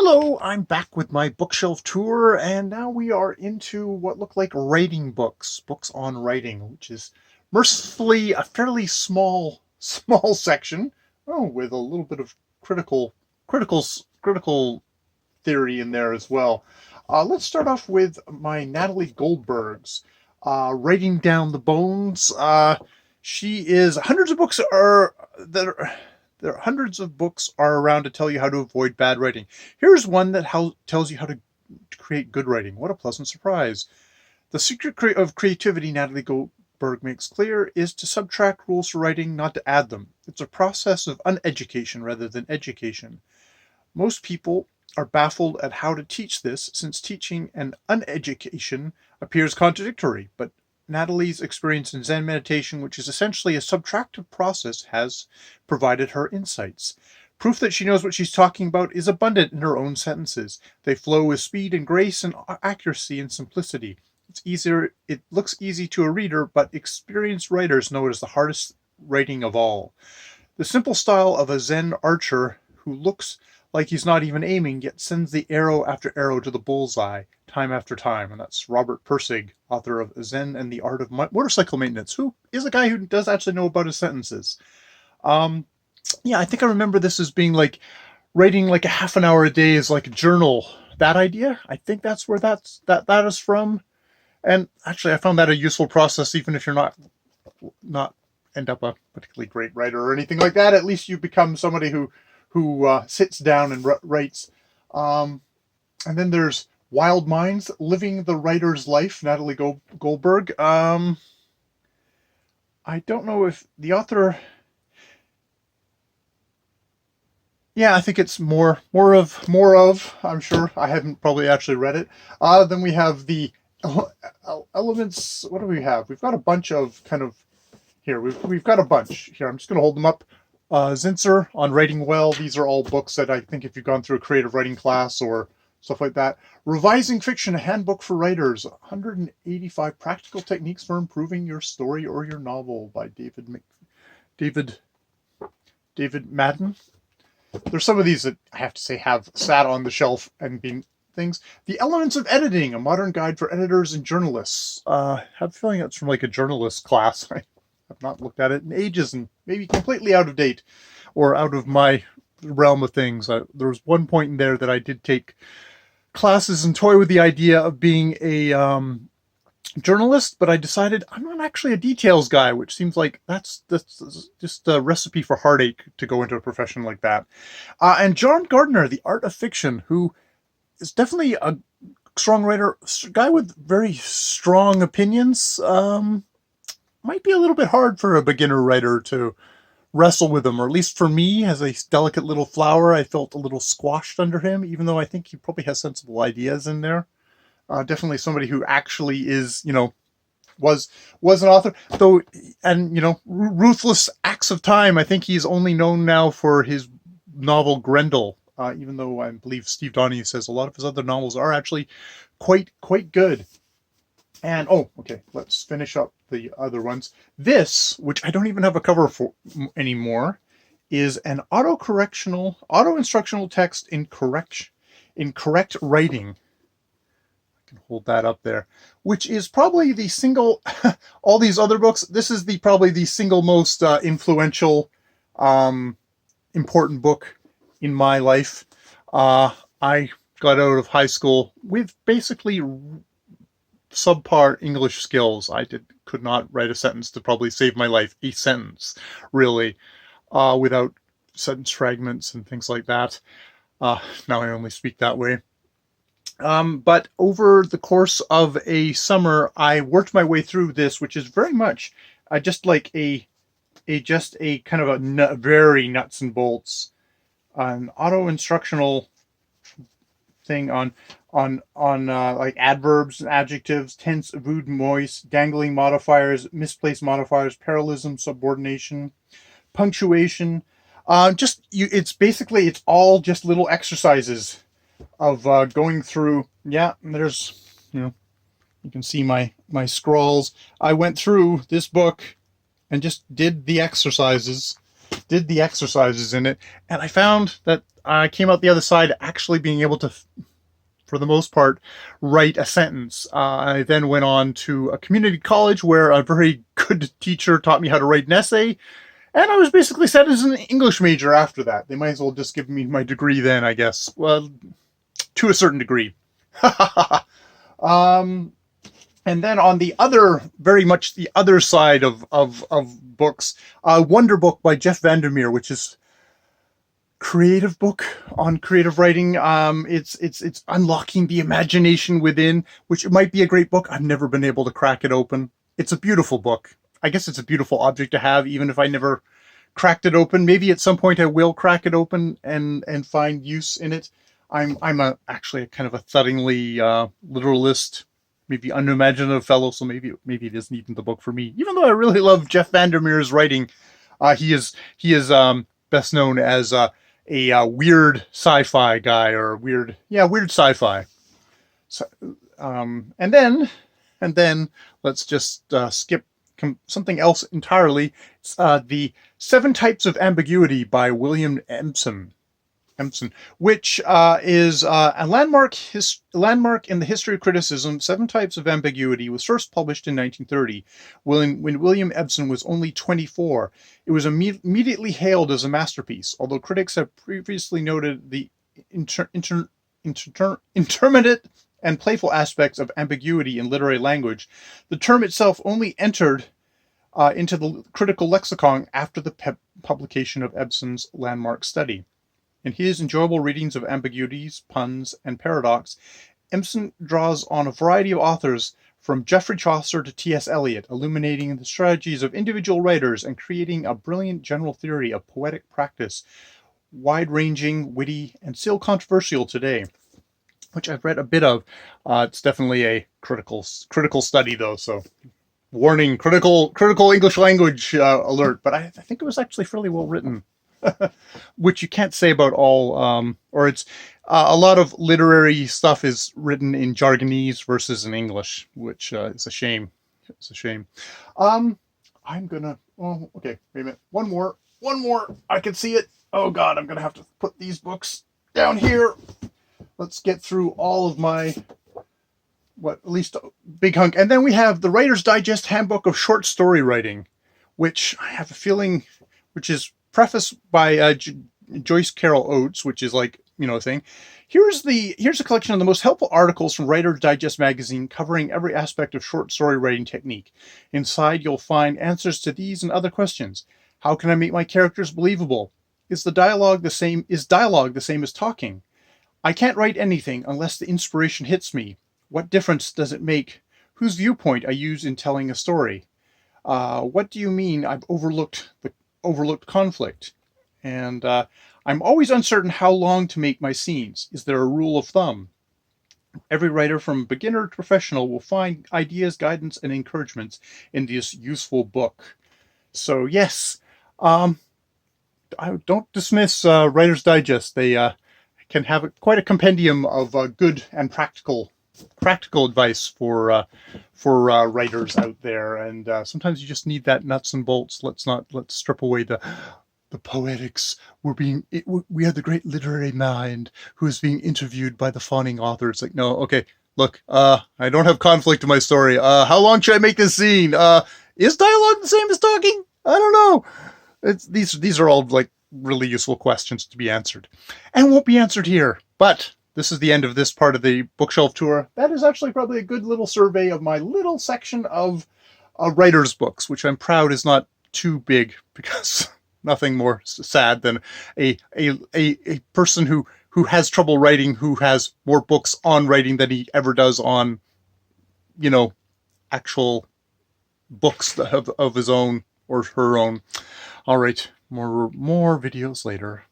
Hello, I'm back with my bookshelf tour, and now we are into what look like writing books, books on writing, which is mercifully a fairly small section. Oh, with a little bit of critical, critical theory in there as well. Let's start off with my Natalie Goldberg's Writing Down the Bones. She is hundreds of books are that are there are hundreds of books are around to tell you how to avoid bad writing. Here's one that tells you how to create good writing. What a pleasant surprise. The secret of creativity, Natalie Goldberg makes clear, is to subtract rules for writing, not to add them. It's a process of uneducation rather than education. Most people are baffled at how to teach this, since teaching and uneducation appears contradictory, but Natalie's experience in Zen meditation, which is essentially a subtractive process, has provided her insights. Proof that she knows what she's talking about is abundant in her own sentences. They flow with speed and grace and accuracy and simplicity. It looks easy to a reader, but experienced writers know it is the hardest writing of all. The simple style of a Zen archer who looks like he's not even aiming, yet sends the arrow after arrow to the bullseye, time after time. And that's Robert Pirsig, author of Zen and the Art of Motorcycle Maintenance, who is a guy who does actually know about his sentences. Yeah, I think I remember this as being like writing like a half an hour a day is like a journal. That idea, I think that's where that is from. And actually, I found that a useful process, even if you're not end up a particularly great writer or anything like that. At least you become somebody who sits down and writes. And then there's Wild Minds, Living the Writer's Life, Natalie Goldberg. I don't know if the author. Yeah, I think it's more of. I'm sure I haven't probably actually read it. Then we have the elements. What do we have? We've got a bunch of kind of here. We've got a bunch here. I'm just going to hold them up. Zinsser on Writing Well. These are all books that I think if you've gone through a creative writing class or stuff like that. Revising Fiction, a handbook for writers. 185 practical techniques for improving your story or your novel by David Madden. There's some of these that I have to say have sat on the shelf and been things. The Elements of Editing, a modern guide for editors and journalists. I have a feeling it's from like a journalist class. I've not looked at it in ages and maybe completely out of date or out of my realm of things. There was one point in there that I did take classes and toy with the idea of being a journalist, but I decided I'm not actually a details guy, which seems like that's just a recipe for heartache to go into a profession like that. And John Gardner, The Art of Fiction, who is definitely a strong writer, guy with very strong opinions. Might be a little bit hard for a beginner writer to wrestle with him, or at least for me, as a delicate little flower, I felt a little squashed under him, even though I think he probably has sensible ideas in there. Definitely somebody who actually is, was an author, though, and, Ruthless Acts of Time, I think he's only known now for his novel Grendel, even though I believe Steve Donahue says a lot of his other novels are actually quite good. And, okay, let's finish up the other ones. This, which I don't even have a cover for anymore, is an auto-instructional text in correct writing. I can hold that up there. Which is probably the single, all these other books, this is probably the single most influential, important book in my life. I got out of high school with basically subpar English skills. I could not write a sentence to probably save my life. A sentence, really, without sentence fragments and things like that. Now I only speak that way. But over the course of a summer, I worked my way through this, which is very much just like a kind of a very nuts and bolts, an auto instructional thing on like adverbs, adjectives, tense, vood, moist, dangling modifiers, misplaced modifiers, parallelism, subordination, punctuation. It's all just little exercises of going through. Yeah, there's, you can see my scrolls. I went through this book and just did the exercises in it, and I found that I came out the other side actually being able to, for the most part, write a sentence. I then went on to a community college where a very good teacher taught me how to write an essay, and I was basically set as an English major after that. They might as well just give me my degree then, I guess. Well, to a certain degree. um, and then on the other, very much the other side of books, Wonder Book by Jeff Vandermeer, which is creative book on creative writing. It's unlocking the imagination within, which it might be a great book. I've never been able to crack it open. It's a beautiful book. I guess it's a beautiful object to have, even if I never cracked it open. Maybe at some point I will crack it open and find use in it. I'm actually a kind of a thuddingly literalist, maybe unimaginative fellow, so maybe it isn't even the book for me. Even though I really love Jeff Vandermeer's writing, he is best known as a weird sci-fi guy, or weird sci-fi. So, and then let's just skip something else entirely. It's the 7 Types of Ambiguity by William Empson, which is a landmark in the history of criticism. 7 Types of Ambiguity was first published in 1930, when William Empson was only 24. It was immediately hailed as a masterpiece, although critics have previously noted the intermittent and playful aspects of ambiguity in literary language. The term itself only entered into the critical lexicon after the publication of Empson's landmark study. In his enjoyable readings of ambiguities, puns, and paradox, Empson draws on a variety of authors from Geoffrey Chaucer to T.S. Eliot, illuminating the strategies of individual writers and creating a brilliant general theory of poetic practice, wide-ranging, witty, and still controversial today, which I've read a bit of. It's definitely a critical study, though, so warning, critical English language alert, but I think it was actually fairly well written. Which you can't say about all, or it's a lot of literary stuff is written in jargonese versus in English, which is a shame. It's a shame. I'm gonna. Oh, okay. Wait a minute. One more. I can see it. Oh God, I'm gonna have to put these books down here. Let's get through all of my, at least a big hunk, and then we have the Writer's Digest Handbook of Short Story Writing, which I have a feeling, which is preface by Joyce Carol Oates, which is like, a thing. Here's a collection of the most helpful articles from Writer's Digest magazine covering every aspect of short story writing technique. Inside, you'll find answers to these and other questions. How can I make my characters believable? Is dialogue the same as talking? I can't write anything unless the inspiration hits me. What difference does it make whose viewpoint I use in telling a story? What do you mean I've overlooked conflict? And I'm always uncertain how long to make my scenes. Is there a rule of thumb? Every writer, from beginner to professional, will find ideas, guidance, and encouragements in this useful book. So yes, I don't dismiss Writer's Digest. They can have quite a compendium of good and practical advice for writers out there, and sometimes you just need that nuts and bolts. Let's strip away the poetics. We are the great literary mind who is being interviewed by the fawning author. It's like, no, okay, look, I don't have conflict in my story. How long should I make this scene? Is dialogue the same as talking? I don't know. These are all like really useful questions to be answered, and won't be answered here. But this is the end of this part of the bookshelf tour. That is actually probably a good little survey of my little section of writer's books, which I'm proud is not too big, because nothing more sad than a person who has trouble writing, who has more books on writing than he ever does on, actual books of his own or her own. All right, more videos later.